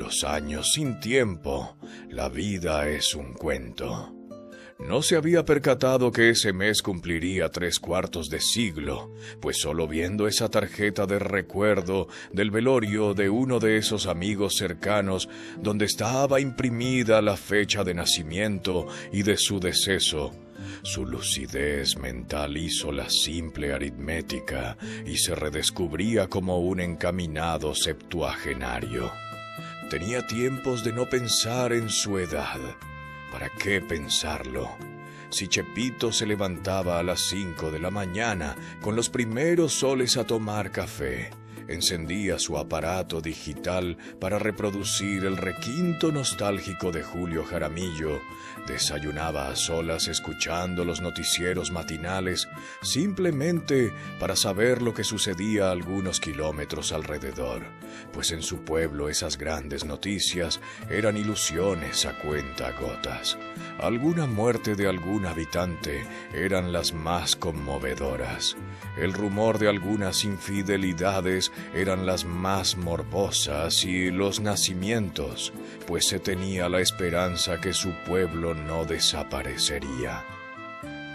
Los años sin tiempo, la vida es un cuento. No se había percatado que ese mes cumpliría 3/4 de siglo, pues solo viendo esa tarjeta de recuerdo del velorio de uno de esos amigos cercanos, donde estaba imprimida la fecha de nacimiento y de su deceso, su lucidez mental hizo la simple aritmética y se redescubría como un encaminado septuagenario. Tenía tiempos de no pensar en su edad. ¿Para qué pensarlo? Si Chepito se levantaba a las 5 de la mañana con los primeros soles a tomar café, encendía su aparato digital para reproducir el requinto nostálgico de Julio Jaramillo, desayunaba a solas escuchando los noticieros matinales simplemente para saber lo que sucedía a algunos kilómetros alrededor, pues en su pueblo esas grandes noticias eran ilusiones a cuentagotas. Alguna muerte de algún habitante eran las más conmovedoras. El rumor de algunas infidelidades eran las más morbosas y los nacimientos, pues se tenía la esperanza que su pueblo no desaparecería.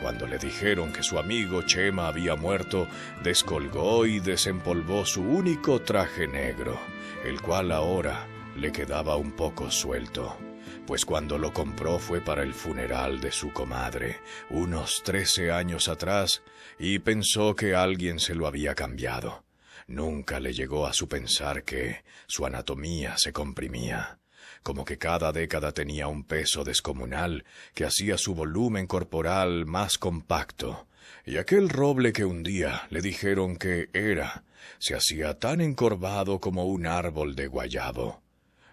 Cuando le dijeron que su amigo Chema había muerto, descolgó y desempolvó su único traje negro, el cual ahora le quedaba un poco suelto, pues cuando lo compró fue para el funeral de su comadre, unos 13 años atrás, y pensó que alguien se lo había cambiado. Nunca le llegó a su pensar que su anatomía se comprimía, como que cada década tenía un peso descomunal que hacía su volumen corporal más compacto, y aquel roble que un día le dijeron que era, se hacía tan encorvado como un árbol de guayabo.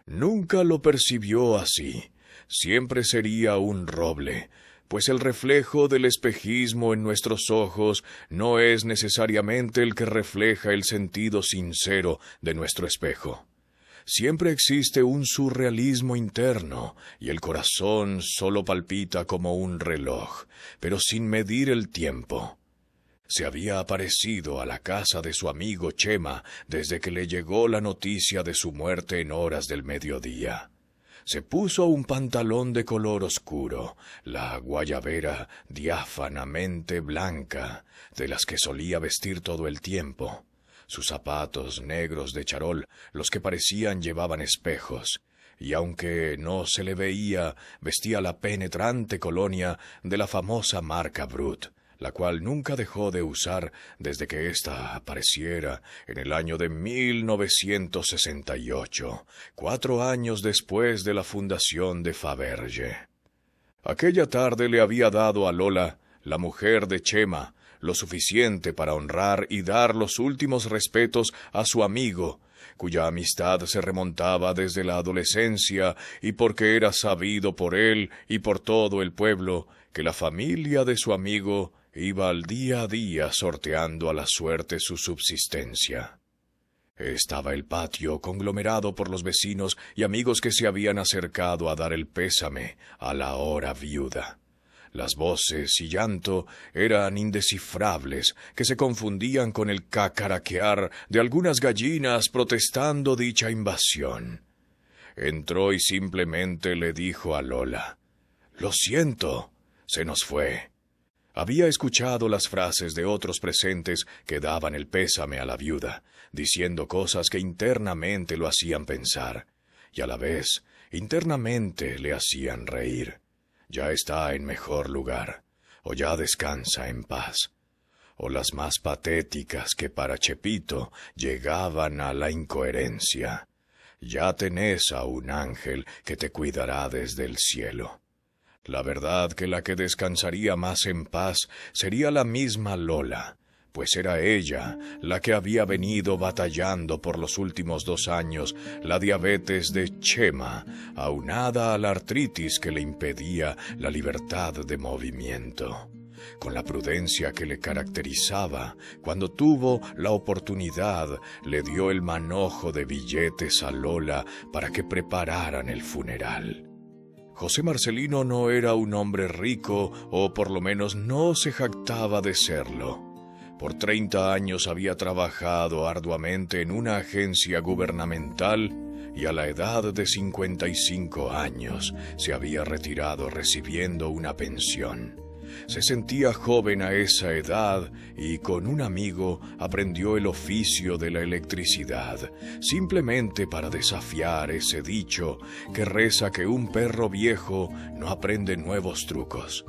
Nunca lo percibió así, siempre sería un roble, pues el reflejo del espejismo en nuestros ojos no es necesariamente el que refleja el sentido sincero de nuestro espejo. Siempre existe un surrealismo interno, y el corazón solo palpita como un reloj, pero sin medir el tiempo. Se había aparecido a la casa de su amigo Chema desde que le llegó la noticia de su muerte en horas del mediodía. Se puso un pantalón de color oscuro, la guayabera diáfanamente blanca, de las que solía vestir todo el tiempo. Sus zapatos negros de charol, los que parecían llevaban espejos, y aunque no se le veía, vestía la penetrante colonia de la famosa marca Brut, la cual nunca dejó de usar desde que ésta apareciera en el año de 1968, 4 años después de la fundación de Faberge. Aquella tarde le había dado a Lola, la mujer de Chema, lo suficiente para honrar y dar los últimos respetos a su amigo, cuya amistad se remontaba desde la adolescencia y porque era sabido por él y por todo el pueblo que la familia de su amigo iba al día a día sorteando a la suerte su subsistencia. Estaba el patio conglomerado por los vecinos y amigos que se habían acercado a dar el pésame a la hora viuda. Las voces y llanto eran indescifrables, que se confundían con el cacaraquear de algunas gallinas protestando dicha invasión. Entró y simplemente le dijo a Lola: «Lo siento, se nos fue». Había escuchado las frases de otros presentes que daban el pésame a la viuda, diciendo cosas que internamente lo hacían pensar, y a la vez internamente le hacían reír. Ya está en mejor lugar, o ya descansa en paz. O las más patéticas que para Chepito llegaban a la incoherencia. Ya tenés a un ángel que te cuidará desde el cielo. La verdad que la que descansaría más en paz sería la misma Lola, pues era ella la que había venido batallando por los últimos 2 años la diabetes de Chema, aunada a la artritis que le impedía la libertad de movimiento. Con la prudencia que le caracterizaba, cuando tuvo la oportunidad, le dio el manojo de billetes a Lola para que prepararan el funeral. José Marcelino no era un hombre rico, o por lo menos no se jactaba de serlo. Por 30 años había trabajado arduamente en una agencia gubernamental y a la edad de 55 años se había retirado recibiendo una pensión. Se sentía joven a esa edad y con un amigo aprendió el oficio de la electricidad, simplemente para desafiar ese dicho que reza que un perro viejo no aprende nuevos trucos.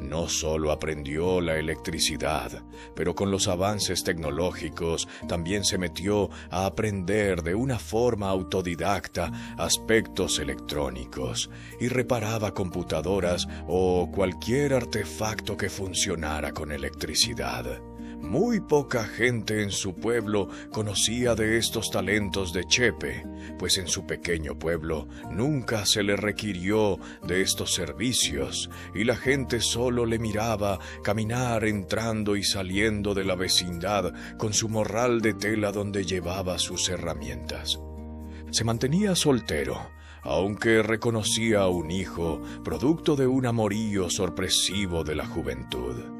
No solo aprendió la electricidad, pero con los avances tecnológicos también se metió a aprender de una forma autodidacta aspectos electrónicos y reparaba computadoras o cualquier artefacto que funcionara con electricidad. Muy poca gente en su pueblo conocía de estos talentos de Chepe, pues en su pequeño pueblo nunca se le requirió de estos servicios y la gente solo le miraba caminar entrando y saliendo de la vecindad con su morral de tela donde llevaba sus herramientas. Se mantenía soltero, aunque reconocía a un hijo producto de un amorío sorpresivo de la juventud.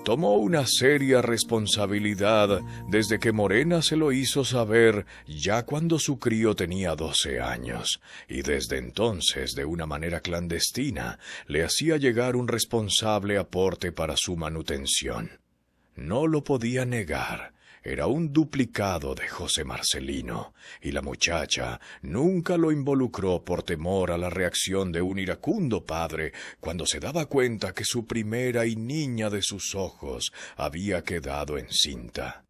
Tomó una seria responsabilidad desde que Morena se lo hizo saber ya cuando su crío tenía 12 años, y desde entonces, de una manera clandestina, le hacía llegar un responsable aporte para su manutención. No lo podía negar. Era un duplicado de José Marcelino, y la muchacha nunca lo involucró por temor a la reacción de un iracundo padre cuando se daba cuenta que su primera y niña de sus ojos había quedado encinta.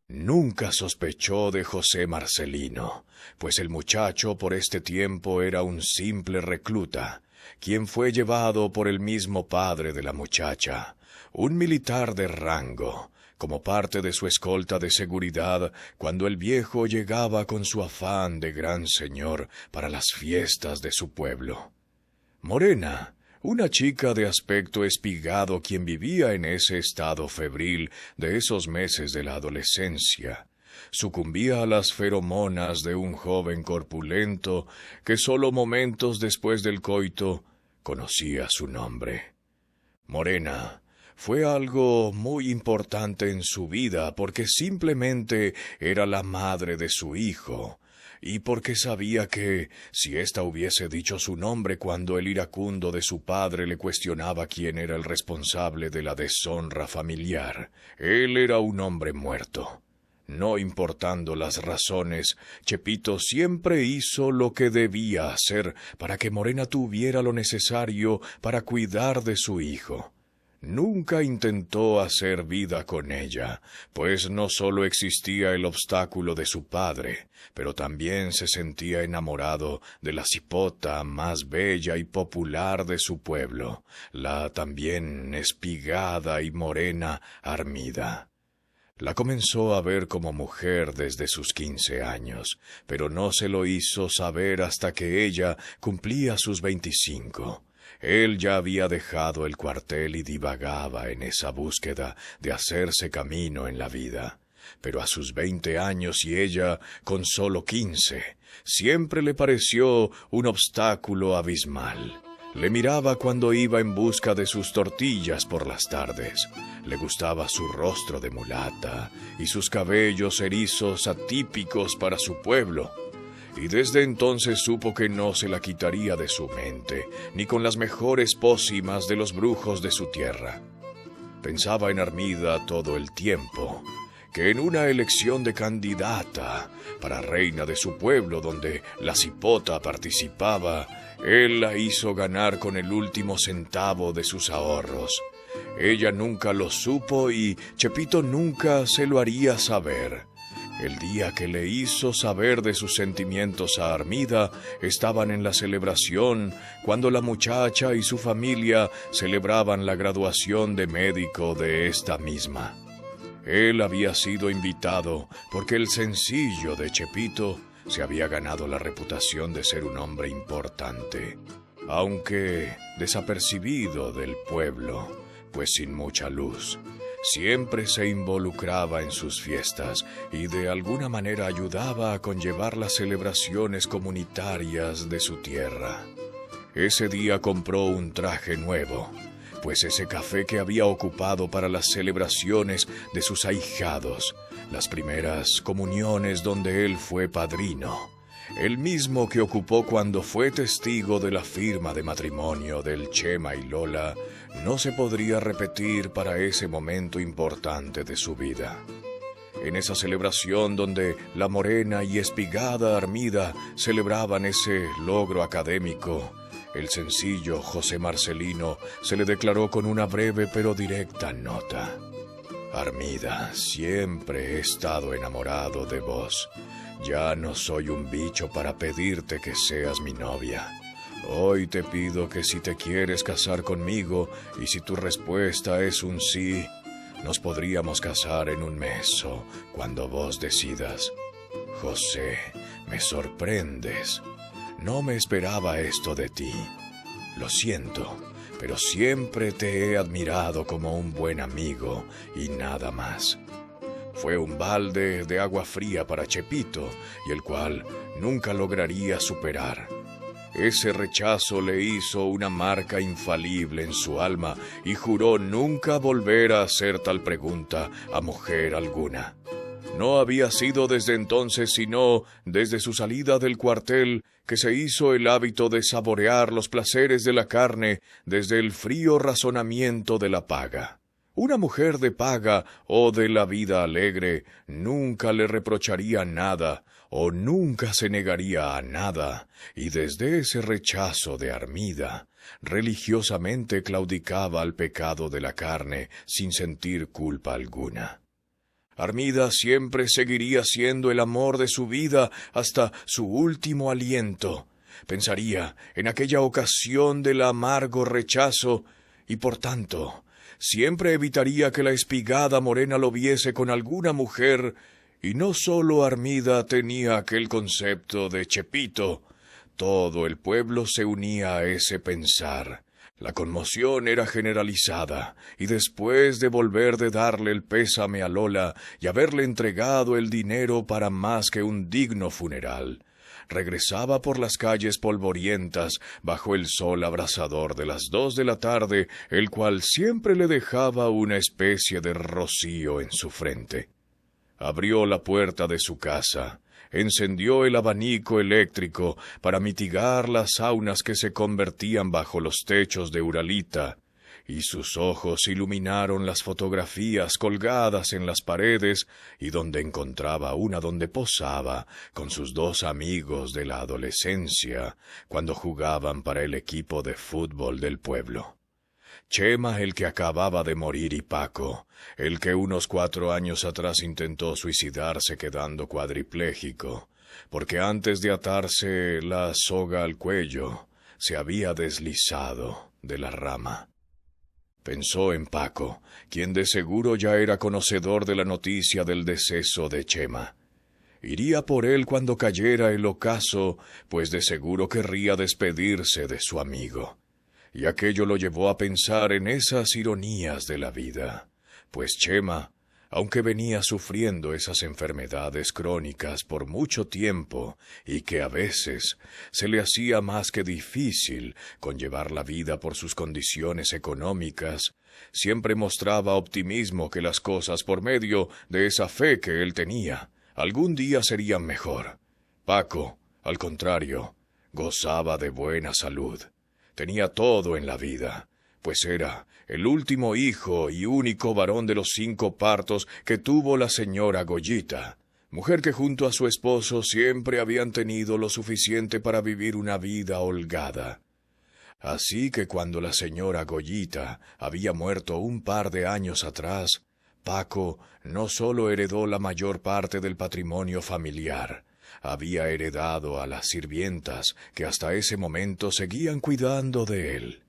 Nunca sospechó de José Marcelino, pues el muchacho por este tiempo era un simple recluta, quien fue llevado por el mismo padre de la muchacha, un militar de rango, como parte de su escolta de seguridad cuando el viejo llegaba con su afán de gran señor para las fiestas de su pueblo. Morena, una chica de aspecto espigado quien vivía en ese estado febril de esos meses de la adolescencia, sucumbía a las feromonas de un joven corpulento que solo momentos después del coito conocía su nombre. Morena fue algo muy importante en su vida porque simplemente era la madre de su hijo, y porque sabía que, si ésta hubiese dicho su nombre cuando el iracundo de su padre le cuestionaba quién era el responsable de la deshonra familiar, él era un hombre muerto. No importando las razones, Chepito siempre hizo lo que debía hacer para que Morena tuviera lo necesario para cuidar de su hijo. Nunca intentó hacer vida con ella, pues no solo existía el obstáculo de su padre, pero también se sentía enamorado de la cipota más bella y popular de su pueblo, la también espigada y morena Armida. La comenzó a ver como mujer desde sus 15 años, pero no se lo hizo saber hasta que ella cumplía sus 25. Él ya había dejado el cuartel y divagaba en esa búsqueda de hacerse camino en la vida. Pero a sus 20 años y ella con solo 15, siempre le pareció un obstáculo abismal. Le miraba cuando iba en busca de sus tortillas por las tardes. Le gustaba su rostro de mulata y sus cabellos erizos atípicos para su pueblo. Y desde entonces supo que no se la quitaría de su mente, ni con las mejores pócimas de los brujos de su tierra. Pensaba en Armida todo el tiempo, que en una elección de candidata para reina de su pueblo donde la cipota participaba, él la hizo ganar con el último centavo de sus ahorros. Ella nunca lo supo y Chepito nunca se lo haría saber. El día que le hizo saber de sus sentimientos a Armida, estaban en la celebración cuando la muchacha y su familia celebraban la graduación de médico de esta misma. Él había sido invitado porque el sencillo de Chepito se había ganado la reputación de ser un hombre importante, aunque desapercibido del pueblo, pues sin mucha luz. Siempre se involucraba en sus fiestas y de alguna manera ayudaba a conllevar las celebraciones comunitarias de su tierra. Ese día compró un traje nuevo, pues ese café que había ocupado para las celebraciones de sus ahijados, las primeras comuniones donde él fue padrino, el mismo que ocupó cuando fue testigo de la firma de matrimonio del Chema y Lola, no se podría repetir para ese momento importante de su vida. En esa celebración donde la morena y espigada Armida celebraban ese logro académico, el sencillo José Marcelino se le declaró con una breve pero directa nota: Armida, siempre he estado enamorado de vos. Ya no soy un bicho para pedirte que seas mi novia. Hoy te pido que si te quieres casar conmigo, y si tu respuesta es un sí, nos podríamos casar en un mes o cuando vos decidas. José, me sorprendes. No me esperaba esto de ti. Lo siento, pero siempre te he admirado como un buen amigo y nada más. Fue un balde de agua fría para Chepito, y el cual nunca lograría superar. Ese rechazo le hizo una marca infalible en su alma y juró nunca volver a hacer tal pregunta a mujer alguna. No había sido desde entonces, sino desde su salida del cuartel, que se hizo el hábito de saborear los placeres de la carne desde el frío razonamiento de la paga. Una mujer de paga o de la vida alegre nunca le reprocharía nada o nunca se negaría a nada, y desde ese rechazo de Armida, religiosamente claudicaba al pecado de la carne sin sentir culpa alguna. Armida siempre seguiría siendo el amor de su vida hasta su último aliento. Pensaría en aquella ocasión del amargo rechazo y, por tanto, siempre evitaría que la espigada morena lo viese con alguna mujer, y no sólo Armida tenía aquel concepto de Chepito. Todo el pueblo se unía a ese pensar. La conmoción era generalizada, y después de volver de darle el pésame a Lola y haberle entregado el dinero para más que un digno funeral, regresaba por las calles polvorientas bajo el sol abrasador de las 2 de la tarde, el cual siempre le dejaba una especie de rocío en su frente. Abrió la puerta de su casa, encendió el abanico eléctrico para mitigar las saunas que se convertían bajo los techos de Uralita, y sus ojos iluminaron las fotografías colgadas en las paredes y donde encontraba una donde posaba con sus 2 amigos de la adolescencia cuando jugaban para el equipo de fútbol del pueblo. Chema, el que acababa de morir, y Paco, el que unos 4 años atrás intentó suicidarse quedando cuadripléjico, porque antes de atarse la soga al cuello, se había deslizado de la rama. Pensó en Paco, quien de seguro ya era conocedor de la noticia del deceso de Chema. Iría por él cuando cayera el ocaso, pues de seguro querría despedirse de su amigo. Y aquello lo llevó a pensar en esas ironías de la vida, pues Chema, aunque venía sufriendo esas enfermedades crónicas por mucho tiempo y que a veces se le hacía más que difícil conllevar la vida por sus condiciones económicas, siempre mostraba optimismo que las cosas, por medio de esa fe que él tenía, algún día serían mejor. Paco, al contrario, gozaba de buena salud. Tenía todo en la vida, pues era el último hijo y único varón de los 5 partos que tuvo la señora Goyita, mujer que junto a su esposo siempre habían tenido lo suficiente para vivir una vida holgada. Así que cuando la señora Goyita había muerto un par de años atrás, Paco no sólo heredó la mayor parte del patrimonio familiar, había heredado a las sirvientas que hasta ese momento seguían cuidando de él.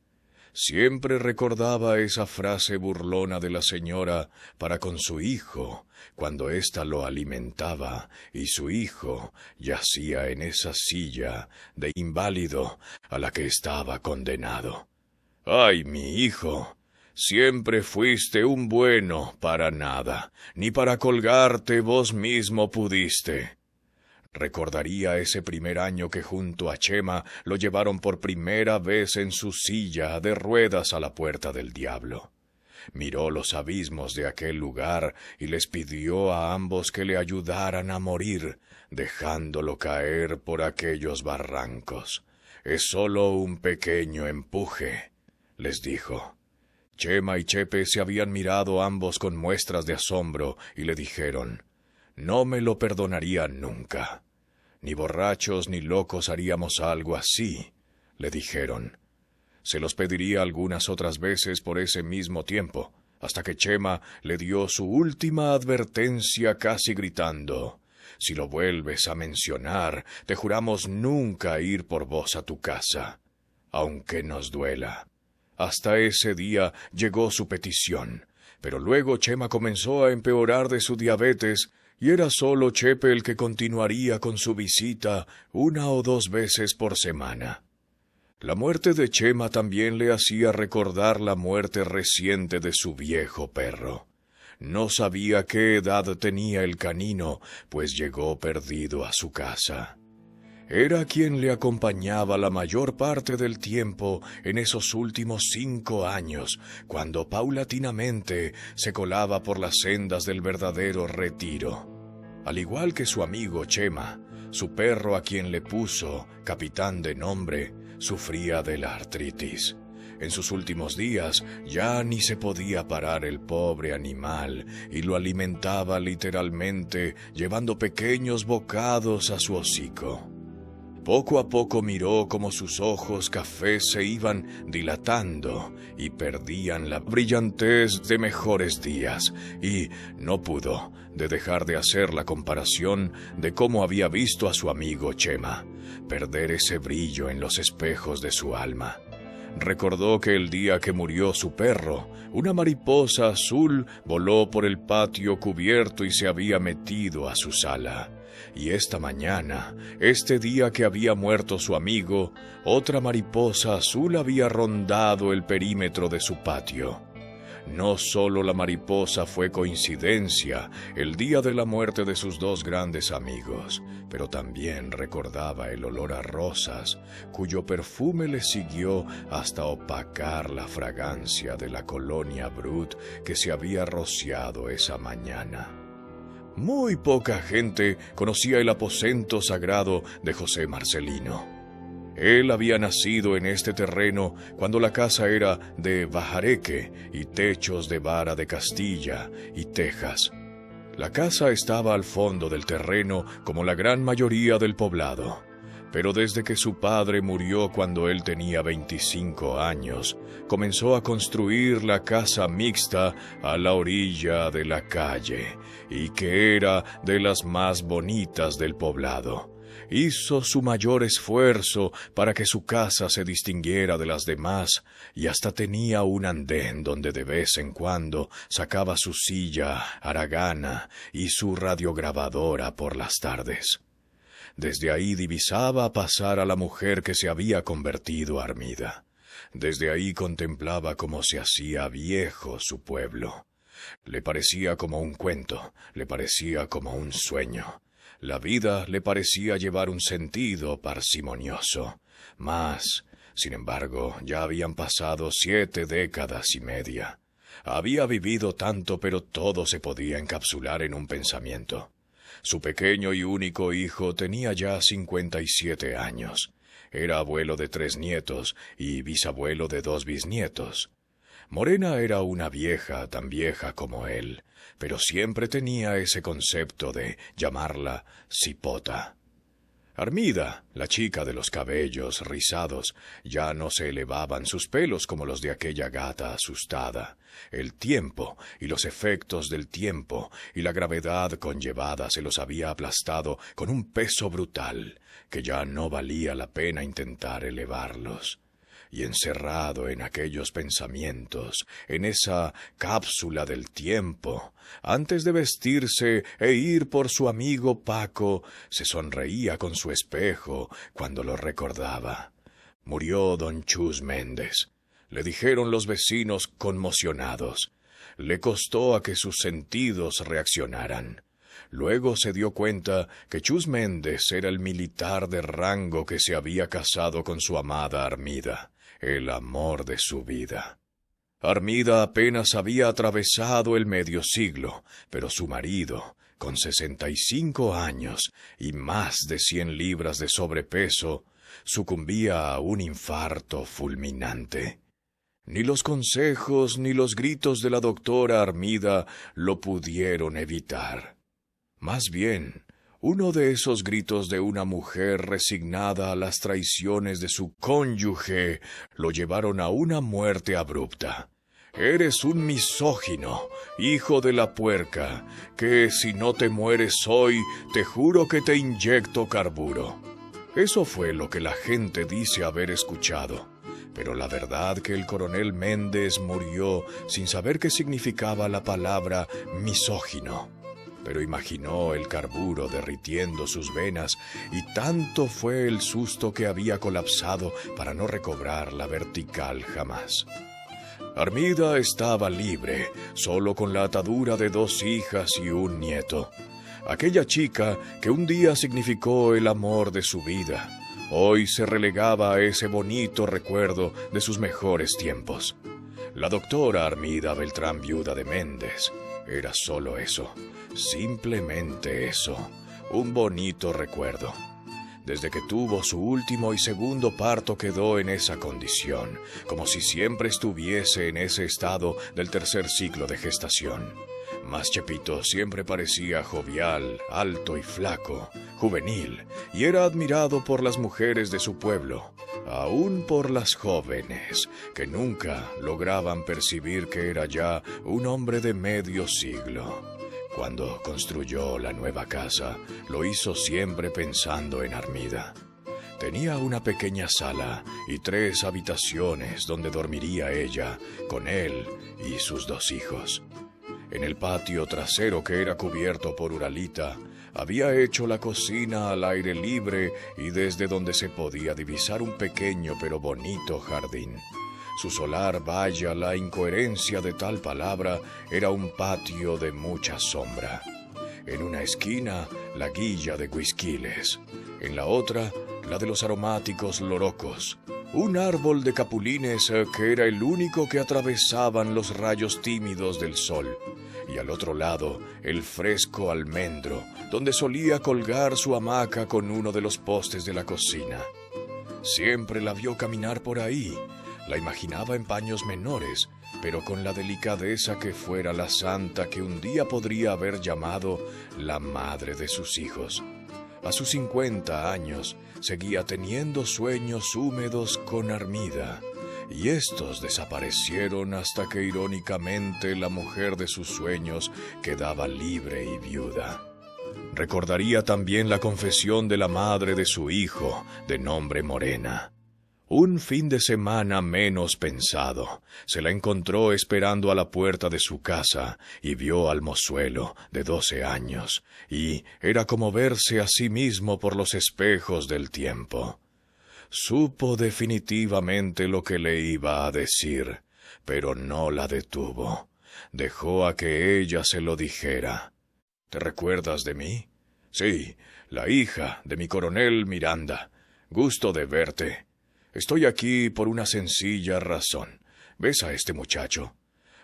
Siempre recordaba esa frase burlona de la señora para con su hijo, cuando ésta lo alimentaba y su hijo yacía en esa silla de inválido a la que estaba condenado. ¡Ay, mi hijo! Siempre fuiste un bueno para nada, ni para colgarte vos mismo pudiste. Recordaría ese primer año que junto a Chema lo llevaron por primera vez en su silla de ruedas a la puerta del diablo. Miró los abismos de aquel lugar y les pidió a ambos que le ayudaran a morir, dejándolo caer por aquellos barrancos. «Es solo un pequeño empuje», les dijo. Chema y Chepe se habían mirado ambos con muestras de asombro y le dijeron: «No me lo perdonaría nunca. Ni borrachos ni locos haríamos algo así», le dijeron. Se los pediría algunas otras veces por ese mismo tiempo, hasta que Chema le dio su última advertencia casi gritando: «Si lo vuelves a mencionar, te juramos nunca ir por vos a tu casa, aunque nos duela». Hasta ese día llegó su petición, pero luego Chema comenzó a empeorar de su diabetes y era solo Chepe el que continuaría con su visita 1 o 2 veces por semana. La muerte de Chema también le hacía recordar la muerte reciente de su viejo perro. No sabía qué edad tenía el canino, pues llegó perdido a su casa. Era quien le acompañaba la mayor parte del tiempo en esos últimos 5 años, cuando paulatinamente se colaba por las sendas del verdadero retiro. Al igual que su amigo Chema, su perro, a quien le puso capitán de nombre, sufría de la artritis. En sus últimos días ya ni se podía parar el pobre animal y lo alimentaba literalmente llevando pequeños bocados a su hocico. Poco a poco miró cómo sus ojos cafés se iban dilatando y perdían la brillantez de mejores días, y no pudo de dejar de hacer la comparación de cómo había visto a su amigo Chema perder ese brillo en los espejos de su alma. Recordó que el día que murió su perro, una mariposa azul voló por el patio cubierto y se había metido a su sala. Y esta mañana, este día que había muerto su amigo, otra mariposa azul había rondado el perímetro de su patio. No solo la mariposa fue coincidencia el día de la muerte de sus 2 grandes amigos, pero también recordaba el olor a rosas, cuyo perfume le siguió hasta opacar la fragancia de la colonia Brut que se había rociado esa mañana. Muy poca gente conocía el aposento sagrado de José Marcelino. Él había nacido en este terreno cuando la casa era de bajareque y techos de vara de Castilla y tejas. La casa estaba al fondo del terreno como la gran mayoría del poblado, pero desde que su padre murió cuando él tenía 25 años, comenzó a construir la casa mixta a la orilla de la calle, y que era de las más bonitas del poblado. Hizo su mayor esfuerzo para que su casa se distinguiera de las demás, y hasta tenía un andén donde de vez en cuando sacaba su silla haragana y su radiograbadora por las tardes. Desde ahí divisaba pasar a la mujer que se había convertido Armida. Desde ahí contemplaba cómo se hacía viejo su pueblo. Le parecía como un cuento, le parecía como un sueño. La vida le parecía llevar un sentido parsimonioso, mas, sin embargo, ya habían pasado 7 décadas y media. Había vivido tanto, pero todo se podía encapsular en un pensamiento. Su pequeño y único hijo tenía ya 57 años. Era abuelo de 3 nietos y bisabuelo de 2 bisnietos. Morena era una vieja tan vieja como él, pero siempre tenía ese concepto de llamarla cipota. Armida, la chica de los cabellos rizados, ya no se elevaban sus pelos como los de aquella gata asustada. El tiempo y los efectos del tiempo y la gravedad conllevada se los había aplastado con un peso brutal, que ya no valía la pena intentar elevarlos. Y encerrado en aquellos pensamientos, en esa cápsula del tiempo, antes de vestirse e ir por su amigo Paco, se sonreía con su espejo cuando lo recordaba. Murió don Chus Méndez, le dijeron los vecinos conmocionados. Le costó a que sus sentidos reaccionaran. Luego se dio cuenta que Chus Méndez era el militar de rango que se había casado con su amada Armida, el amor de su vida. Armida apenas había atravesado el medio siglo, pero su marido, con 65 años y más de 100 libras de sobrepeso, sucumbía a un infarto fulminante. Ni los consejos ni los gritos de la doctora Armida lo pudieron evitar. Más bien, uno de esos gritos de una mujer resignada a las traiciones de su cónyuge lo llevaron a una muerte abrupta. «Eres un misógino, hijo de la puerca, que si no te mueres hoy, te juro que te inyecto carburo». Eso fue lo que la gente dice haber escuchado, pero la verdad que el coronel Méndez murió sin saber qué significaba la palabra misógino. Pero imaginó el carburo derritiendo sus venas y tanto fue el susto que había colapsado para no recobrar la vertical jamás. Armida estaba libre, solo con la atadura de 2 hijas y un nieto. Aquella chica que un día significó el amor de su vida, hoy se relegaba a ese bonito recuerdo de sus mejores tiempos. La doctora Armida Beltrán, viuda de Méndez, era solo eso, simplemente eso, un bonito recuerdo. Desde que tuvo su último y segundo parto quedó en esa condición, como si siempre estuviese en ese estado del 3er ciclo de gestación. Mas Chepito siempre parecía jovial, alto y flaco, juvenil, y era admirado por las mujeres de su pueblo, aún por las jóvenes, que nunca lograban percibir que era ya un hombre de medio siglo. Cuando construyó la nueva casa, lo hizo siempre pensando en Armida. Tenía una pequeña sala y 3 habitaciones donde dormiría ella, con él y sus 2 hijos. En el patio trasero, que era cubierto por uralita, había hecho la cocina al aire libre y desde donde se podía divisar un pequeño pero bonito jardín. Su solar, vaya la incoherencia de tal palabra, era un patio de mucha sombra. En una esquina, la guilla de güisquiles. En la otra, la de los aromáticos lorocos. Un árbol de capulines que era el único que atravesaban los rayos tímidos del sol. Y al otro lado, el fresco almendro, donde solía colgar su hamaca con uno de los postes de la cocina. Siempre la vio caminar por ahí. La imaginaba en paños menores, pero con la delicadeza que fuera la santa que un día podría haber llamado la madre de sus hijos. A sus 50 años seguía teniendo sueños húmedos con Armida, y estos desaparecieron hasta que irónicamente la mujer de sus sueños quedaba libre y viuda. Recordaría también la confesión de la madre de su hijo, de nombre Morena. Un fin de semana menos pensado, se la encontró esperando a la puerta de su casa y vio al mozuelo de 12 años, y era como verse a sí mismo por los espejos del tiempo. Supo definitivamente lo que le iba a decir, pero no la detuvo. Dejó a que ella se lo dijera. ¿Te recuerdas de mí? Sí, la hija de mi coronel Miranda. Gusto de verte. Estoy aquí por una sencilla razón. ¿Ves a este muchacho?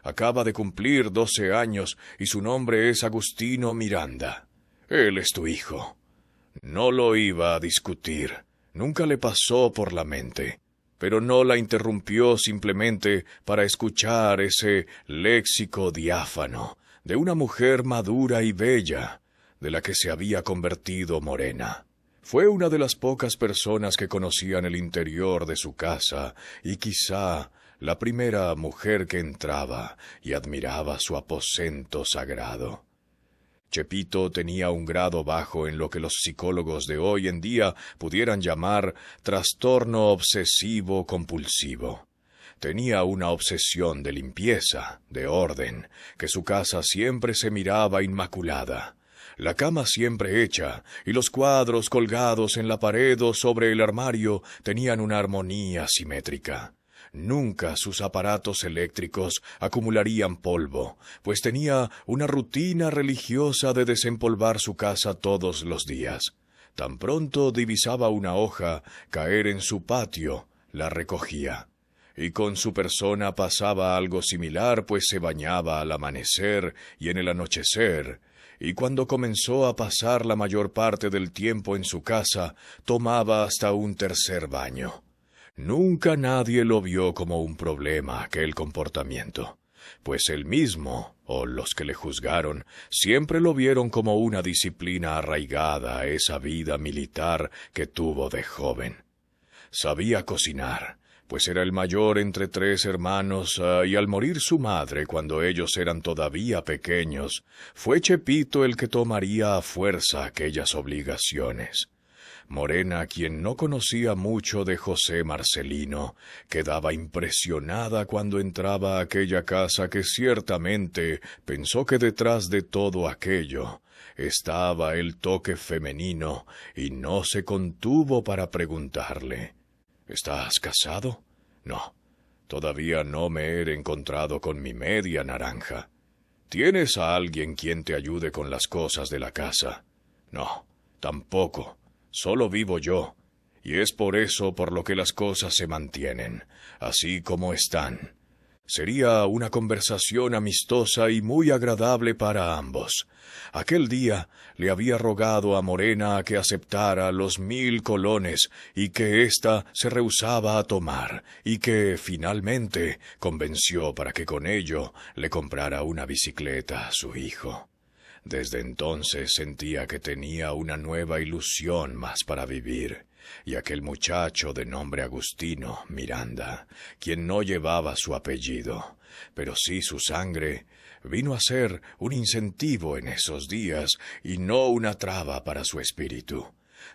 Acaba de cumplir 12 años y su nombre es Agustino Miranda. Él es tu hijo. No lo iba a discutir. Nunca le pasó por la mente. Pero no la interrumpió simplemente para escuchar ese léxico diáfano de una mujer madura y bella, de la que se había convertido Morena. Fue una de las pocas personas que conocían el interior de su casa y quizá la primera mujer que entraba y admiraba su aposento sagrado. Chepito tenía un grado bajo en lo que los psicólogos de hoy en día pudieran llamar trastorno obsesivo compulsivo. Tenía una obsesión de limpieza, de orden, que su casa siempre se miraba inmaculada. La cama siempre hecha y los cuadros colgados en la pared o sobre el armario tenían una armonía simétrica. Nunca sus aparatos eléctricos acumularían polvo, pues tenía una rutina religiosa de desempolvar su casa todos los días. Tan pronto divisaba una hoja caer en su patio, la recogía. Y con su persona pasaba algo similar, pues se bañaba al amanecer y en el anochecer, y cuando comenzó a pasar la mayor parte del tiempo en su casa, tomaba hasta un tercer baño. Nunca nadie lo vio como un problema aquel comportamiento, pues él mismo, o los que le juzgaron, siempre lo vieron como una disciplina arraigada a esa vida militar que tuvo de joven. Sabía cocinar, pues era el mayor entre 3 hermanos, y al morir su madre cuando ellos eran todavía pequeños, fue Chepito el que tomaría a fuerza aquellas obligaciones. Morena, quien no conocía mucho de José Marcelino, quedaba impresionada cuando entraba a aquella casa que ciertamente pensó que detrás de todo aquello estaba el toque femenino y no se contuvo para preguntarle: ¿Estás casado? No, todavía no me he encontrado con mi media naranja. ¿Tienes a alguien quien te ayude con las cosas de la casa? No, tampoco. Solo vivo yo, y es por eso por lo que las cosas se mantienen, así como están. Sería una conversación amistosa y muy agradable para ambos. Aquel día le había rogado a Morena a que aceptara los 1000 colones y que ésta se rehusaba a tomar, y que finalmente convenció para que con ello le comprara una bicicleta a su hijo. Desde entonces sentía que tenía una nueva ilusión más para vivir, y aquel muchacho de nombre Agustino Miranda, quien no llevaba su apellido, pero sí su sangre, vino a ser un incentivo en esos días y no una traba para su espíritu.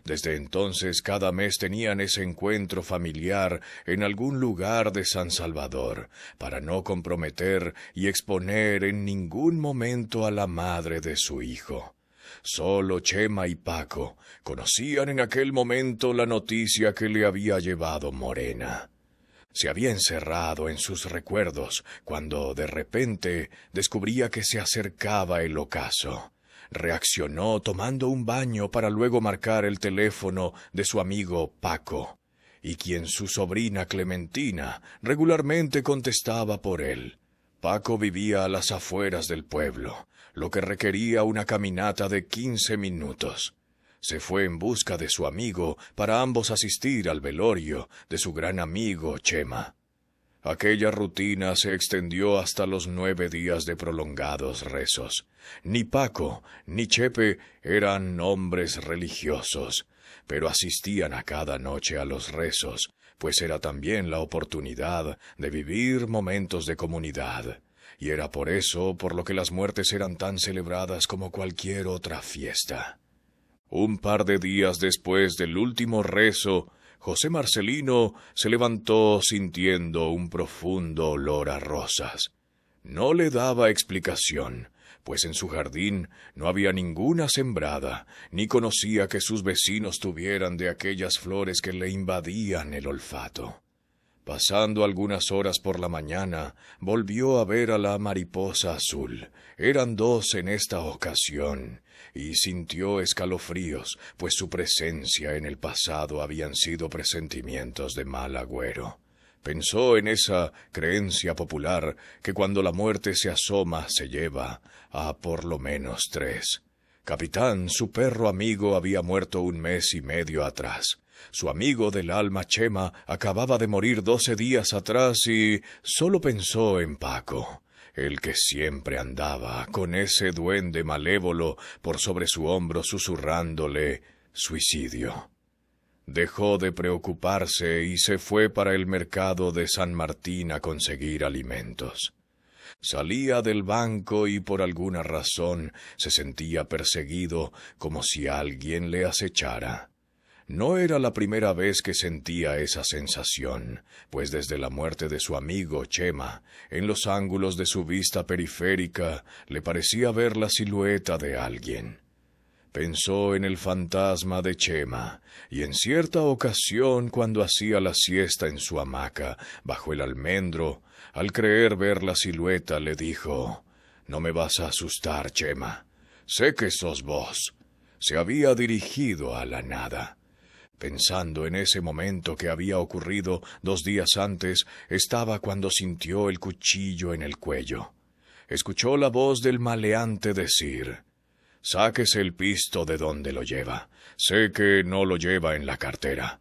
Desde entonces cada mes tenían ese encuentro familiar en algún lugar de San Salvador, para no comprometer y exponer en ningún momento a la madre de su hijo. Solo Chema y Paco conocían en aquel momento la noticia que le había llevado Morena. Se había encerrado en sus recuerdos cuando de repente descubría que se acercaba el ocaso. Reaccionó tomando un baño para luego marcar el teléfono de su amigo Paco, y quien su sobrina Clementina regularmente contestaba por él. Paco vivía a las afueras del pueblo, lo que requería una caminata de 15 minutos. Se fue en busca de su amigo para ambos asistir al velorio de su gran amigo Chema. Aquella rutina se extendió hasta los 9 días de prolongados rezos. Ni Paco ni Chepe eran hombres religiosos, pero asistían a cada noche a los rezos, pues era también la oportunidad de vivir momentos de comunidad, y era por eso por lo que las muertes eran tan celebradas como cualquier otra fiesta. Un par de días después del último rezo, José Marcelino se levantó sintiendo un profundo olor a rosas. No le daba explicación, pues en su jardín no había ninguna sembrada, ni conocía que sus vecinos tuvieran de aquellas flores que le invadían el olfato. Pasando algunas horas por la mañana, volvió a ver a la mariposa azul. Eran 2 en esta ocasión, y sintió escalofríos, pues su presencia en el pasado habían sido presentimientos de mal agüero. Pensó en esa creencia popular que cuando la muerte se asoma se lleva a por lo menos 3. Capitán, su perro amigo, había muerto 1 mes y medio atrás. Su amigo del alma Chema acababa de morir 12 días atrás y solo pensó en Paco, el que siempre andaba con ese duende malévolo por sobre su hombro susurrándole suicidio. Dejó de preocuparse y se fue para el mercado de San Martín a conseguir alimentos. Salía del banco y por alguna razón se sentía perseguido como si alguien le acechara. No era la primera vez que sentía esa sensación, pues desde la muerte de su amigo Chema, en los ángulos de su vista periférica le parecía ver la silueta de alguien. Pensó en el fantasma de Chema, y en cierta ocasión cuando hacía la siesta en su hamaca, bajo el almendro, al creer ver la silueta le dijo: «No me vas a asustar, Chema. Sé que sos vos». Se había dirigido a la nada. Pensando en ese momento que había ocurrido 2 días antes, estaba cuando sintió el cuchillo en el cuello. Escuchó la voz del maleante decir: «Sáquese el pisto de donde lo lleva. Sé que no lo lleva en la cartera».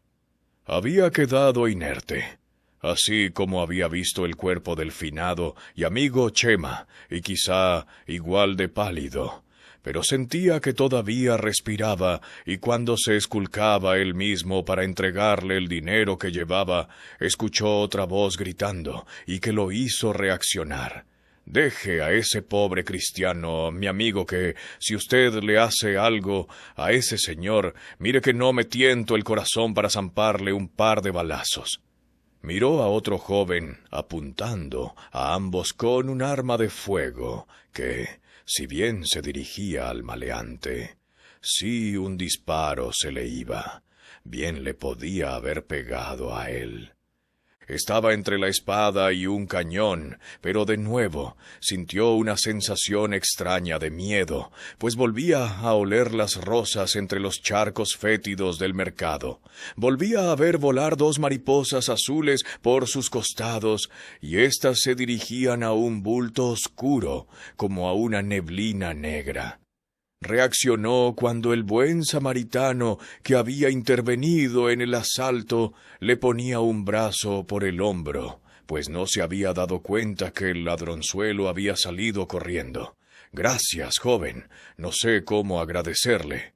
Había quedado inerte, así como había visto el cuerpo del finado y amigo Chema, y quizá igual de pálido, pero sentía que todavía respiraba, y cuando se esculcaba él mismo para entregarle el dinero que llevaba, escuchó otra voz gritando, y que lo hizo reaccionar. «Deje a ese pobre cristiano, mi amigo, que, si usted le hace algo a ese señor, mire que no me tiento el corazón para zamparle un par de balazos». Miró a otro joven apuntando a ambos con un arma de fuego que, si bien se dirigía al maleante, si un disparo se le iba, bien le podía haber pegado a él. Estaba entre la espada y un cañón, pero de nuevo sintió una sensación extraña de miedo, pues volvía a oler las rosas entre los charcos fétidos del mercado. Volvía a ver volar 2 mariposas azules por sus costados, y éstas se dirigían a un bulto oscuro, como a una neblina negra. Reaccionó cuando el buen samaritano que había intervenido en el asalto le ponía un brazo por el hombro, pues no se había dado cuenta que el ladronzuelo había salido corriendo. «Gracias, joven, no sé cómo agradecerle».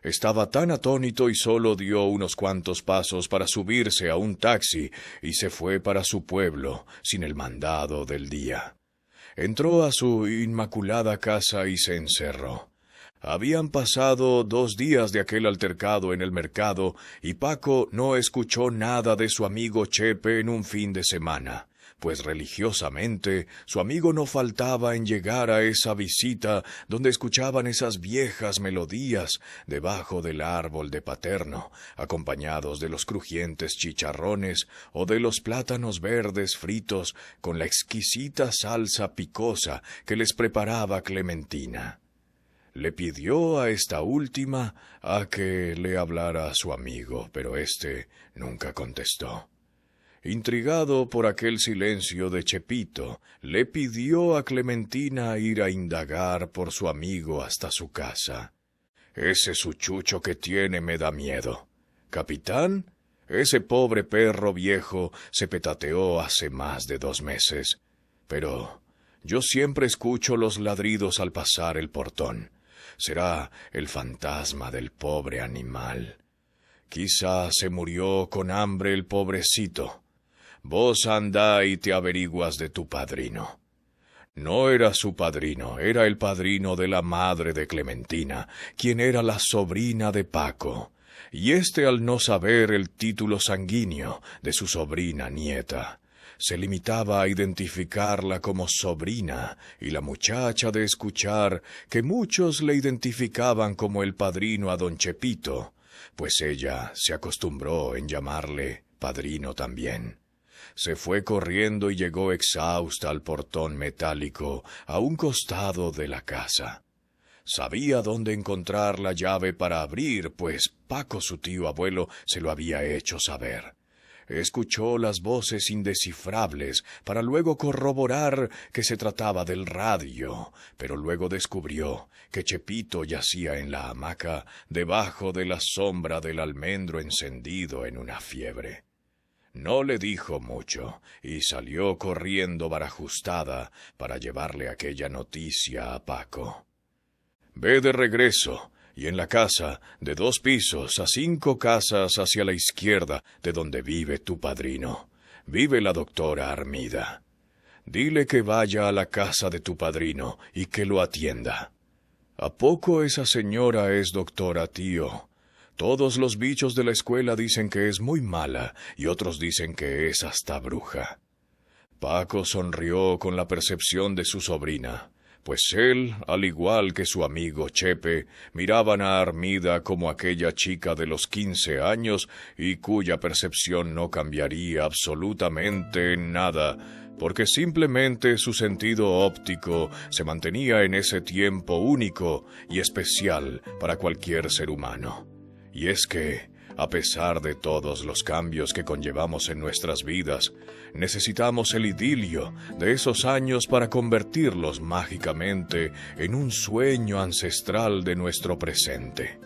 Estaba tan atónito y solo dio unos cuantos pasos para subirse a un taxi y se fue para su pueblo sin el mandado del día. Entró a su inmaculada casa y se encerró. Habían pasado 2 días de aquel altercado en el mercado y Paco no escuchó nada de su amigo Chepe en un fin de semana, pues religiosamente su amigo no faltaba en llegar a esa visita donde escuchaban esas viejas melodías debajo del árbol de Paterno, acompañados de los crujientes chicharrones o de los plátanos verdes fritos con la exquisita salsa picosa que les preparaba Clementina. Le pidió a esta última a que le hablara a su amigo, pero éste nunca contestó. Intrigado por aquel silencio de Chepito, le pidió a Clementina ir a indagar por su amigo hasta su casa. «Ese suchucho que tiene me da miedo. Capitán, ese pobre perro viejo se petateó hace más de 2 meses, pero yo siempre escucho los ladridos al pasar el portón. Será el fantasma del pobre animal. Quizá se murió con hambre el pobrecito. Vos andá y te averiguas de tu padrino». No era su padrino, era el padrino de la madre de Clementina, quien era la sobrina de Paco, y éste, al no saber el título sanguíneo de su sobrina nieta, se limitaba a identificarla como sobrina, y la muchacha de escuchar que muchos le identificaban como el padrino a don Chepito, pues ella se acostumbró en llamarle padrino también. Se fue corriendo y llegó exhausta al portón metálico a un costado de la casa. Sabía dónde encontrar la llave para abrir, pues Paco, su tío abuelo, se lo había hecho saber. Escuchó las voces indescifrables para luego corroborar que se trataba del radio, pero luego descubrió que Chepito yacía en la hamaca debajo de la sombra del almendro encendido en una fiebre. No le dijo mucho y salió corriendo barajustada para llevarle aquella noticia a Paco. «Ve de regreso, y en la casa, de 2 pisos a 5 casas hacia la izquierda de donde vive tu padrino, vive la doctora Armida. Dile que vaya a la casa de tu padrino y que lo atienda. ¿A poco esa señora es doctora, tío? Todos los bichos de la escuela dicen que es muy mala y otros dicen que es hasta bruja». Paco sonrió con la percepción de su sobrina, pues él, al igual que su amigo Chepe, miraban a Armida como aquella chica de los 15 años y cuya percepción no cambiaría absolutamente en nada, porque simplemente su sentido óptico se mantenía en ese tiempo único y especial para cualquier ser humano. Y es que A pesar de todos los cambios que conllevamos en nuestras vidas, necesitamos el idilio de esos años para convertirlos mágicamente en un sueño ancestral de nuestro presente.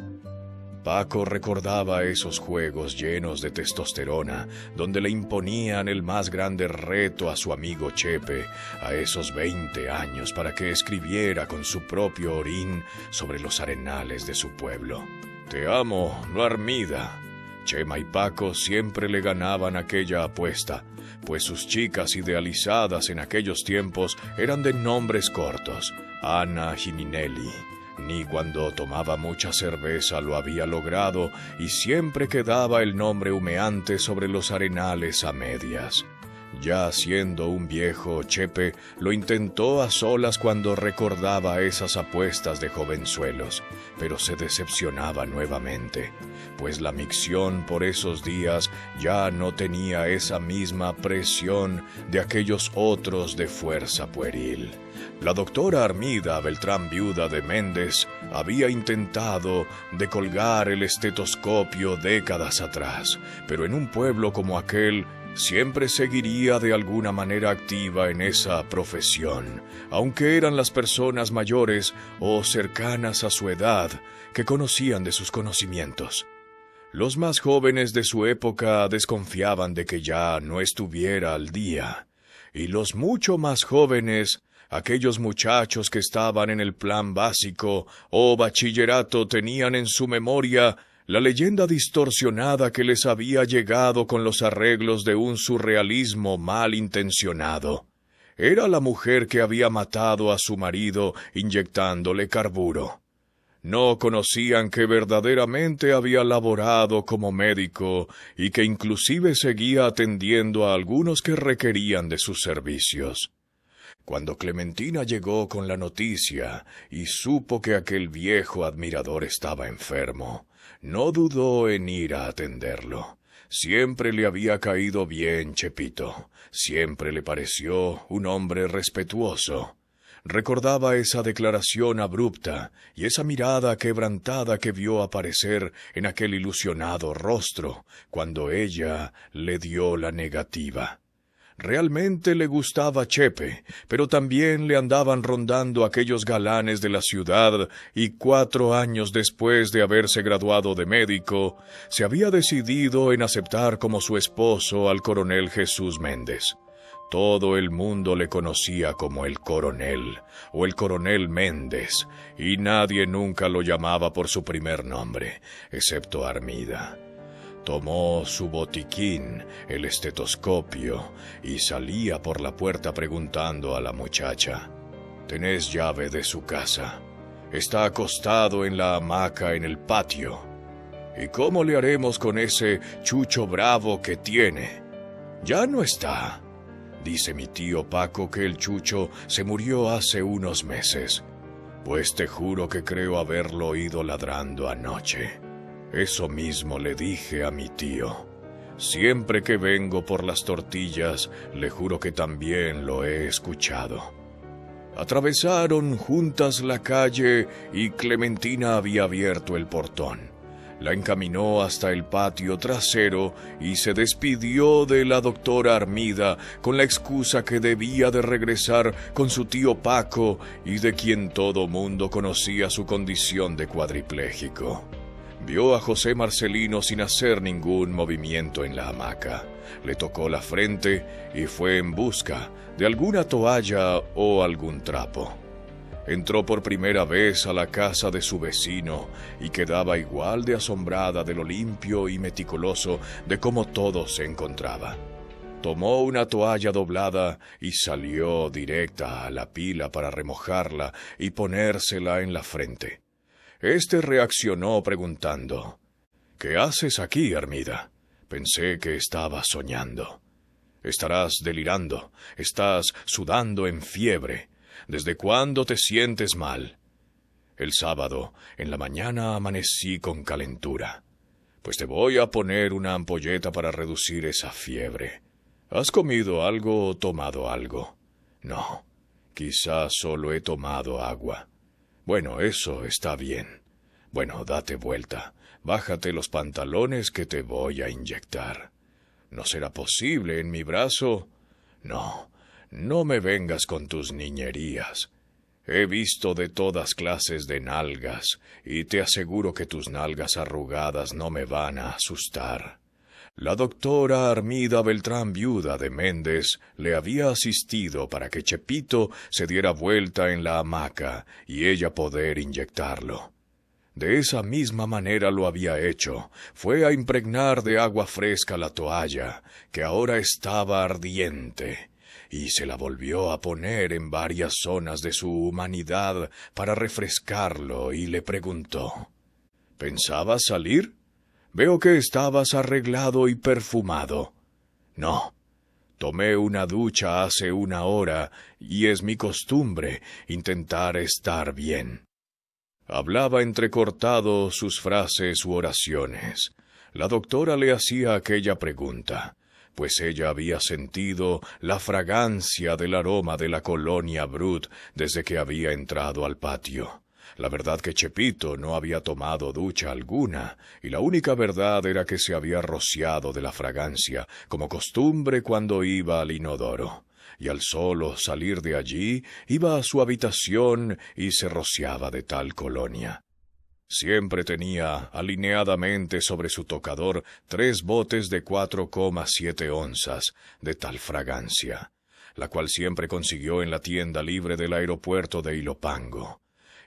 Paco recordaba esos juegos llenos de testosterona, donde le imponían el más grande reto a su amigo Chepe, a esos 20 años, para que escribiera con su propio orín sobre los arenales de su pueblo. «Te amo, no Armida». Chema y Paco siempre le ganaban aquella apuesta, pues sus chicas idealizadas en aquellos tiempos eran de nombres cortos: Ana Gininelli. Ni cuando tomaba mucha cerveza lo había logrado, y siempre quedaba el nombre humeante sobre los arenales a medias. Ya siendo un viejo, Chepe lo intentó a solas cuando recordaba esas apuestas de jovenzuelos, pero se decepcionaba nuevamente, pues la micción por esos días ya no tenía esa misma presión de aquellos otros de fuerza pueril. La doctora Armida Beltrán, viuda de Méndez, había intentado decolgar el estetoscopio décadas atrás, pero en un pueblo como aquel siempre seguiría de alguna manera activa en esa profesión, aunque eran las personas mayores o cercanas a su edad que conocían de sus conocimientos. Los más jóvenes de su época desconfiaban de que ya no estuviera al día, y los mucho más jóvenes, aquellos muchachos que estaban en el plan básico o bachillerato, tenían en su memoria la leyenda distorsionada que les había llegado con los arreglos de un surrealismo mal intencionado. Era la mujer que había matado a su marido inyectándole carburo. No conocían que verdaderamente había laborado como médico y que inclusive seguía atendiendo a algunos que requerían de sus servicios. Cuando Clementina llegó con la noticia y supo que aquel viejo admirador estaba enfermo, no dudó en ir a atenderlo. Siempre le había caído bien Chepito, siempre le pareció un hombre respetuoso. Recordaba esa declaración abrupta y esa mirada quebrantada que vio aparecer en aquel ilusionado rostro cuando ella le dio la negativa. Realmente le gustaba Chepe, pero también le andaban rondando aquellos galanes de la ciudad, y 4 años después de haberse graduado de médico, se había decidido en aceptar como su esposo al coronel Jesús Méndez. Todo el mundo le conocía como el coronel, o el coronel Méndez, y nadie nunca lo llamaba por su primer nombre, excepto Armida. Tomó su botiquín, el estetoscopio, y salía por la puerta preguntando a la muchacha: «¿Tenés llave de su casa? Está acostado en la hamaca en el patio. ¿Y cómo le haremos con ese chucho bravo que tiene? Ya no está. Dice mi tío Paco que el chucho se murió hace unos meses. Pues te juro que creo haberlo oído ladrando anoche». Eso mismo le dije a mi tío. Siempre que vengo por las tortillas, le juro que también lo he escuchado. Atravesaron juntas la calle y Clementina había abierto el portón. La encaminó hasta el patio trasero y se despidió de la doctora Armida con la excusa que debía de regresar con su tío Paco, y de quien todo mundo conocía su condición de cuadripléjico. Vio a José Marcelino sin hacer ningún movimiento en la hamaca. Le tocó la frente y fue en busca de alguna toalla o algún trapo. Entró por primera vez a la casa de su vecino y quedaba igual de asombrada de lo limpio y meticuloso de cómo todo se encontraba. Tomó una toalla doblada y salió directa a la pila para remojarla y ponérsela en la frente. Este reaccionó preguntando: «¿Qué haces aquí, Armida? Pensé que estabas soñando. Estarás delirando, estás sudando en fiebre. ¿Desde cuándo te sientes mal?» «El sábado, en la mañana amanecí con calentura». «Pues te voy a poner una ampolleta para reducir esa fiebre. ¿Has comido algo o tomado algo?» «No, quizás solo he tomado agua». «Bueno, eso está bien. Bueno, date vuelta. Bájate los pantalones que te voy a inyectar. ¿No será posible en mi brazo? No, no me vengas con tus niñerías. He visto de todas clases de nalgas, y te aseguro que tus nalgas arrugadas no me van a asustar. La doctora Armida Beltrán, viuda de Méndez, le había asistido para que Chepito se diera vuelta en la hamaca y ella poder inyectarlo. De esa misma manera lo había hecho. Fue a impregnar de agua fresca la toalla, que ahora estaba ardiente, y se la volvió a poner en varias zonas de su humanidad para refrescarlo, y le preguntó: ¿Pensabas salir? Veo que estabas arreglado y perfumado. No, tomé una ducha hace 1 hora, y es mi costumbre intentar estar bien. Hablaba entrecortado sus frases u oraciones. La doctora le hacía aquella pregunta, pues ella había sentido la fragancia del aroma de la colonia Brut desde que había entrado al patio. La verdad que Chepito no había tomado ducha alguna, y la única verdad era que se había rociado de la fragancia, como costumbre cuando iba al inodoro. Y al solo salir de allí, iba a su habitación y se rociaba de tal colonia. Siempre tenía alineadamente sobre su tocador 3 botes de 4,7 onzas de tal fragancia, la cual siempre consiguió en la tienda libre del aeropuerto de Ilopango.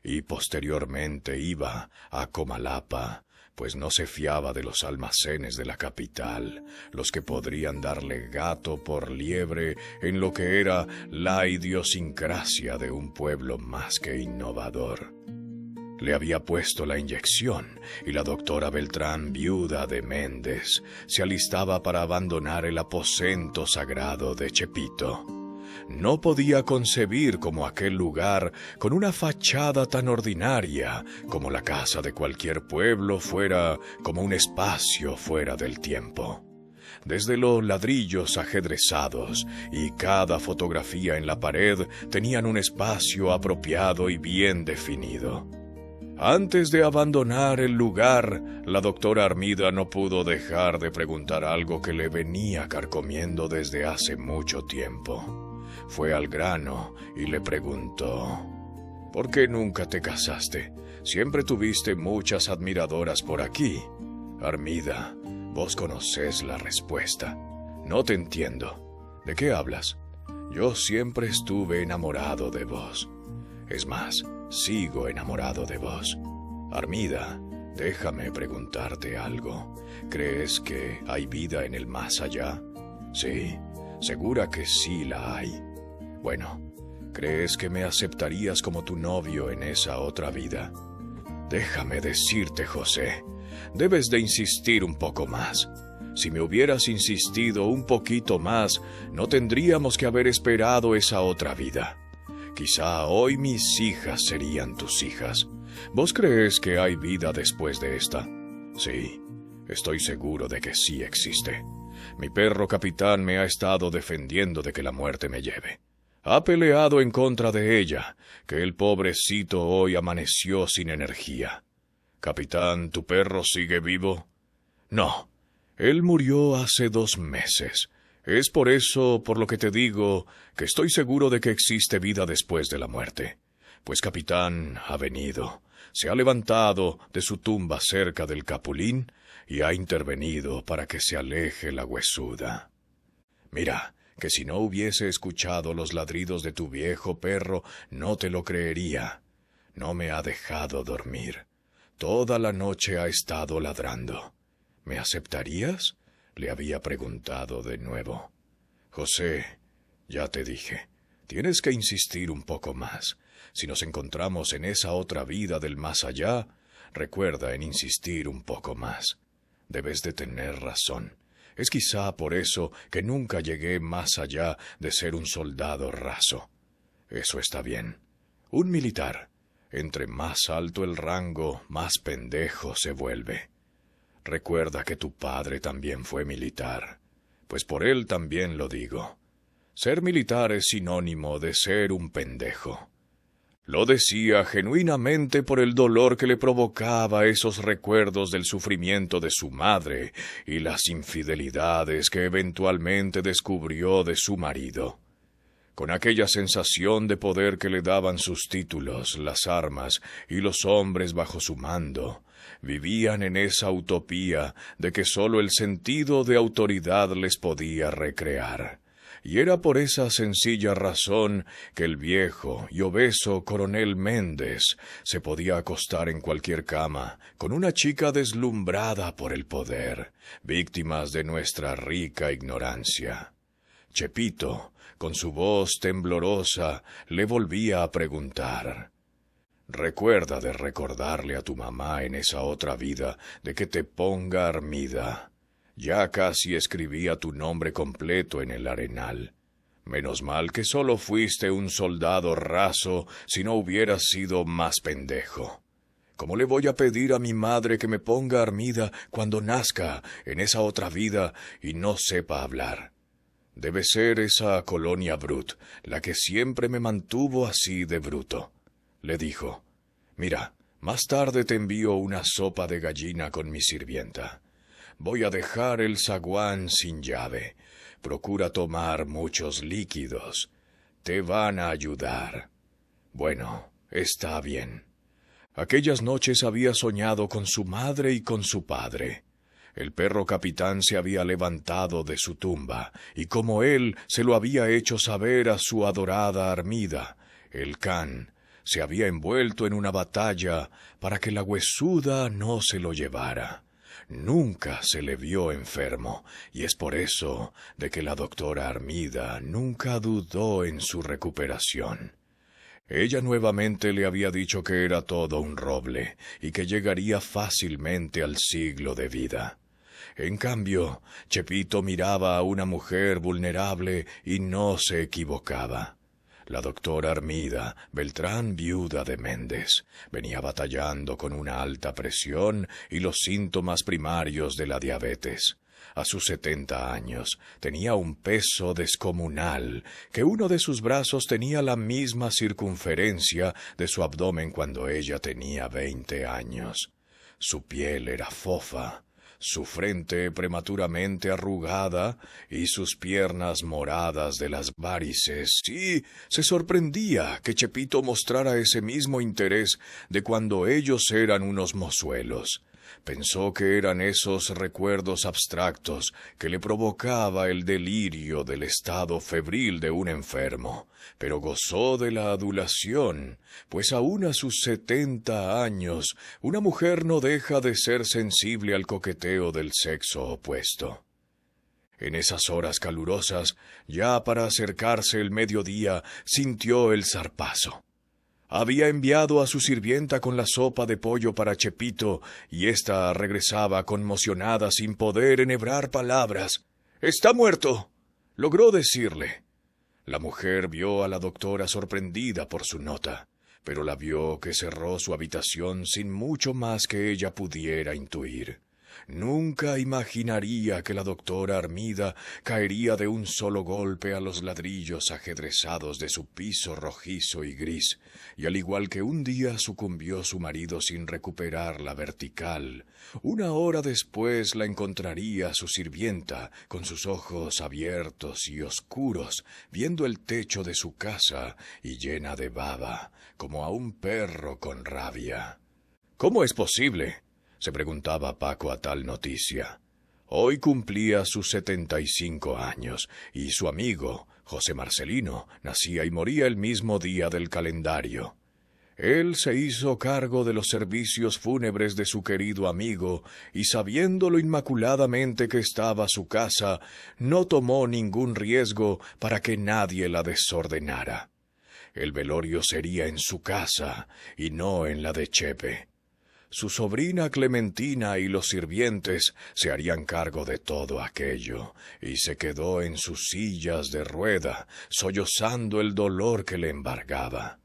Y posteriormente iba a Comalapa, pues no se fiaba de los almacenes de la capital, los que podrían darle gato por liebre en lo que era la idiosincrasia de un pueblo más que innovador. Le había puesto la inyección, y la doctora Beltrán, viuda de Méndez, se alistaba para abandonar el aposento sagrado de Chepito. No podía concebir cómo aquel lugar, con una fachada tan ordinaria como la casa de cualquier pueblo, fuera como un espacio fuera del tiempo. Desde los ladrillos ajedrezados y cada fotografía en la pared tenían un espacio apropiado y bien definido. Antes de abandonar el lugar, la doctora Armida no pudo dejar de preguntar algo que le venía carcomiendo desde hace mucho tiempo. Fue al grano y le preguntó: ¿por qué nunca te casaste? Siempre tuviste muchas admiradoras por aquí. Armida, vos conocés la respuesta. No te entiendo. ¿De qué hablas? Yo siempre estuve enamorado de vos. Es más, sigo enamorado de vos. Armida, déjame preguntarte algo. ¿Crees que hay vida en el más allá? Sí, segura que sí la hay. Bueno, ¿crees que me aceptarías como tu novio en esa otra vida? Déjame decirte, José, debes de insistir un poco más. Si me hubieras insistido un poquito más, no tendríamos que haber esperado esa otra vida. Quizá hoy mis hijas serían tus hijas. ¿Vos crees que hay vida después de esta? Sí, estoy seguro de que sí existe. Mi perro capitán me ha estado defendiendo de que la muerte me lleve. Ha peleado en contra de ella, que el pobrecito hoy amaneció sin energía. Capitán, ¿tu perro sigue vivo? No, él murió hace 2 meses. Es por eso, por lo que te digo, que estoy seguro de que existe vida después de la muerte. Pues capitán ha venido, se ha levantado de su tumba cerca del Capulín y ha intervenido para que se aleje la huesuda. Mira, que si no hubiese escuchado los ladridos de tu viejo perro, no te lo creería. No me ha dejado dormir. Toda la noche ha estado ladrando. ¿Me aceptarías?, le había preguntado de nuevo. José, ya te dije, tienes que insistir un poco más. Si nos encontramos en esa otra vida del más allá, recuerda en insistir un poco más. Debes de tener razón. Es quizá por eso que nunca llegué más allá de ser un soldado raso. Eso está bien. Un militar, entre más alto el rango, más pendejo se vuelve. Recuerda que tu padre también fue militar, pues por él también lo digo. Ser militar es sinónimo de ser un pendejo. Lo decía genuinamente por el dolor que le provocaba esos recuerdos del sufrimiento de su madre y las infidelidades que eventualmente descubrió de su marido. Con aquella sensación de poder que le daban sus títulos, las armas y los hombres bajo su mando, vivían en esa utopía de que sólo el sentido de autoridad les podía recrear. Y era por esa sencilla razón que el viejo y obeso coronel Méndez se podía acostar en cualquier cama con una chica deslumbrada por el poder, víctimas de nuestra rica ignorancia. Chepito, con su voz temblorosa, le volvía a preguntar: «Recuerda de recordarle a tu mamá en esa otra vida de que te ponga Armida. Ya casi escribía tu nombre completo en el arenal. Menos mal que solo fuiste un soldado raso, si no hubieras sido más pendejo. ¿Cómo le voy a pedir a mi madre que me ponga Armida cuando nazca en esa otra vida y no sepa hablar? Debe ser esa colonia Brut la que siempre me mantuvo así de bruto», le dijo. «Mira, más tarde te envío una sopa de gallina con mi sirvienta. Voy a dejar el zaguán sin llave. Procura tomar muchos líquidos. Te van a ayudar». Bueno, está bien. Aquellas noches había soñado con su madre y con su padre. El perro capitán se había levantado de su tumba, y como él se lo había hecho saber a su adorada Armida, el can se había envuelto en una batalla para que la huesuda no se lo llevara. Nunca se le vio enfermo, y es por eso de que la doctora Armida nunca dudó en su recuperación. Ella nuevamente le había dicho que era todo un roble, y que llegaría fácilmente al siglo de vida. En cambio, Chepito miraba a una mujer vulnerable y no se equivocaba. La doctora Armida, Beltrán, viuda de Méndez, venía batallando con una alta presión y los síntomas primarios de la diabetes. A sus 70 años tenía un peso descomunal, que uno de sus brazos tenía la misma circunferencia de su abdomen cuando ella tenía 20 años. Su piel era fofa, su frente prematuramente arrugada y sus piernas moradas de las varices, y se sorprendía que Chepito mostrara ese mismo interés de cuando ellos eran unos mozuelos. Pensó que eran esos recuerdos abstractos que le provocaba el delirio del estado febril de un enfermo, pero gozó de la adulación, pues aun a sus 70 años una mujer no deja de ser sensible al coqueteo del sexo opuesto. En esas horas calurosas, ya para acercarse el mediodía, sintió el zarpazo. Había enviado a su sirvienta con la sopa de pollo para Chepito, y ésta regresaba conmocionada sin poder enhebrar palabras. «¡Está muerto!», logró decirle. La mujer vio a la doctora sorprendida por su nota, pero la vio que cerró su habitación sin mucho más que ella pudiera intuir. Nunca imaginaría que la doctora Armida caería de un solo golpe a los ladrillos ajedrezados de su piso rojizo y gris, y al igual que un día sucumbió su marido sin recuperar la vertical, una hora después la encontraría su sirvienta, con sus ojos abiertos y oscuros, viendo el techo de su casa y llena de baba, como a un perro con rabia. «¿Cómo es posible?», se preguntaba Paco a tal noticia. Hoy cumplía sus 75 años, y su amigo, José Marcelino, nacía y moría el mismo día del calendario. Él se hizo cargo de los servicios fúnebres de su querido amigo, y sabiendo lo inmaculadamente que estaba su casa, no tomó ningún riesgo para que nadie la desordenara. El velorio sería en su casa, y no en la de Chepe. Su sobrina Clementina y los sirvientes se harían cargo de todo aquello, y se quedó en sus sillas de rueda, sollozando el dolor que le embargaba.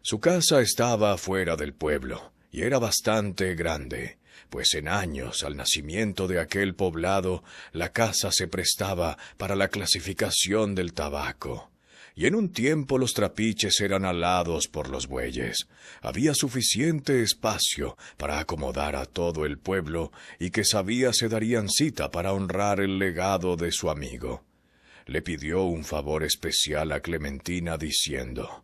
Su casa estaba fuera del pueblo, y era bastante grande, pues en años al nacimiento de aquel poblado la casa se prestaba para la clasificación del tabaco. y en un tiempo los trapiches eran alados por los bueyes. Había suficiente espacio para acomodar a todo el pueblo, y que sabía se darían cita para honrar el legado de su amigo. Le pidió un favor especial a Clementina diciendo: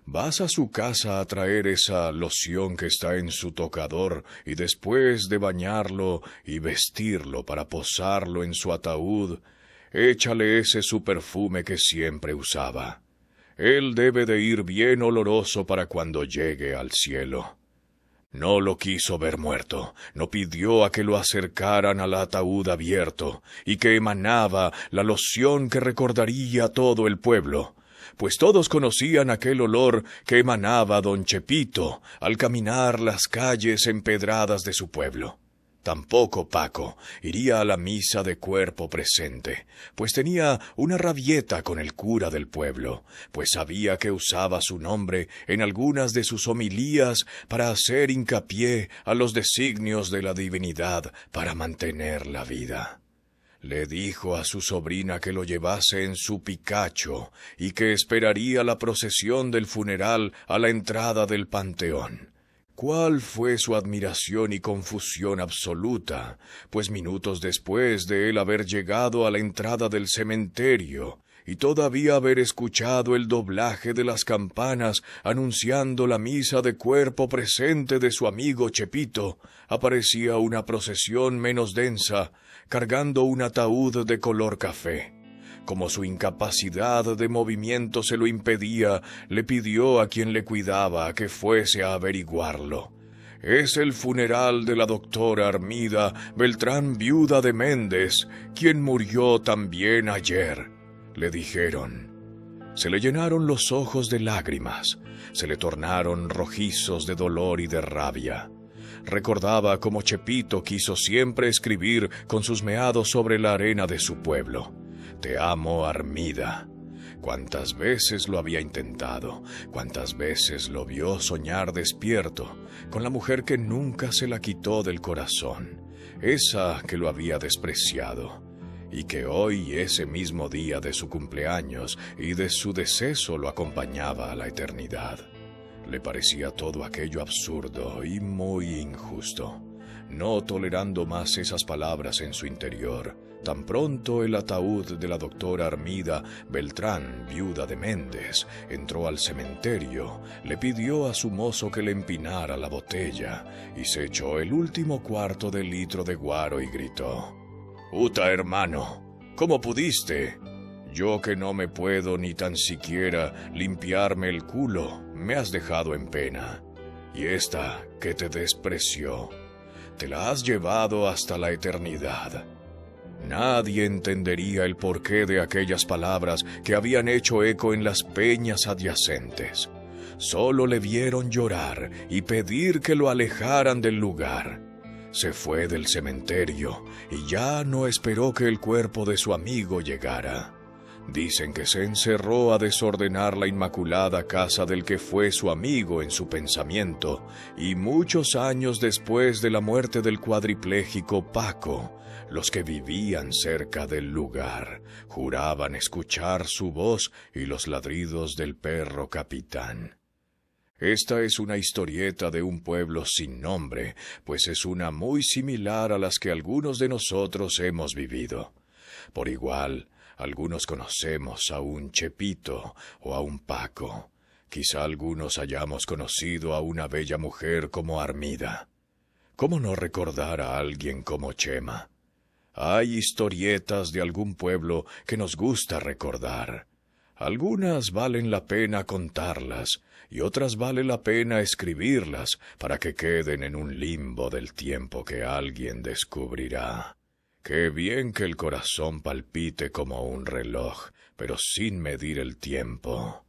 «Vas a su casa a traer esa loción que está en su tocador, y después de bañarlo y vestirlo para posarlo en su ataúd, échale ese su perfume que siempre usaba. Él debe de ir bien oloroso para cuando llegue al cielo». No lo quiso ver muerto, no pidió a que lo acercaran al ataúd abierto, y que emanaba la loción que recordaría a todo el pueblo, pues todos conocían aquel olor que emanaba don Chepito al caminar las calles empedradas de su pueblo. Tampoco Paco iría a la misa de cuerpo presente, pues tenía una rabieta con el cura del pueblo, pues sabía que usaba su nombre en algunas de sus homilías para hacer hincapié a los designios de la divinidad para mantener la vida. Le dijo a su sobrina que lo llevase en su picacho y que esperaría la procesión del funeral a la entrada del panteón. ¿Cuál fue su admiración y confusión absoluta, pues minutos después de él haber llegado a la entrada del cementerio y todavía haber escuchado el doblaje de las campanas anunciando la misa de cuerpo presente de su amigo Chepito, aparecía una procesión menos densa, cargando un ataúd de color café? Como su incapacidad de movimiento se lo impedía, le pidió a quien le cuidaba que fuese a averiguarlo. «Es el funeral de la doctora Armida Beltrán, viuda de Méndez, quien murió también ayer», le dijeron. Se le llenaron los ojos de lágrimas, se le tornaron rojizos de dolor y de rabia. Recordaba cómo Chepito quiso siempre escribir con sus meados sobre la arena de su pueblo: «Te amo, Armida». Cuántas veces lo había intentado, cuántas veces lo vio soñar despierto con la mujer que nunca se la quitó del corazón, esa que lo había despreciado, y que hoy, ese mismo día de su cumpleaños y de su deceso, lo acompañaba a la eternidad. Le parecía todo aquello absurdo y muy injusto. No tolerando más esas palabras en su interior, tan pronto el ataúd de la doctora Armida Beltrán, viuda de Méndez, entró al cementerio, le pidió a su mozo que le empinara la botella y se echó el último cuarto de litro de guaro y gritó: «Uta, hermano, ¿cómo pudiste? Yo que no me puedo ni tan siquiera limpiarme el culo, me has dejado en pena. Y esta que te despreció, te la has llevado hasta la eternidad». Nadie entendería el porqué de aquellas palabras que habían hecho eco en las peñas adyacentes. Solo le vieron llorar y pedir que lo alejaran del lugar. Se fue del cementerio y ya no esperó que el cuerpo de su amigo llegara. Dicen que se encerró a desordenar la inmaculada casa del que fue su amigo en su pensamiento, y muchos años después de la muerte del cuadripléjico Paco, los que vivían cerca del lugar juraban escuchar su voz y los ladridos del perro capitán. Esta es una historieta de un pueblo sin nombre, pues es una muy similar a las que algunos de nosotros hemos vivido. Por igual, algunos conocemos a un Chepito o a un Paco. Quizá algunos hayamos conocido a una bella mujer como Armida. ¿Cómo no recordar a alguien como Chema? Hay historietas de algún pueblo que nos gusta recordar. Algunas valen la pena contarlas y otras vale la pena escribirlas para que queden en un limbo del tiempo que alguien descubrirá. Qué bien que el corazón palpite como un reloj, pero sin medir el tiempo.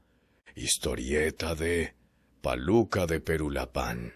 Historieta de Paluca de Perulapán.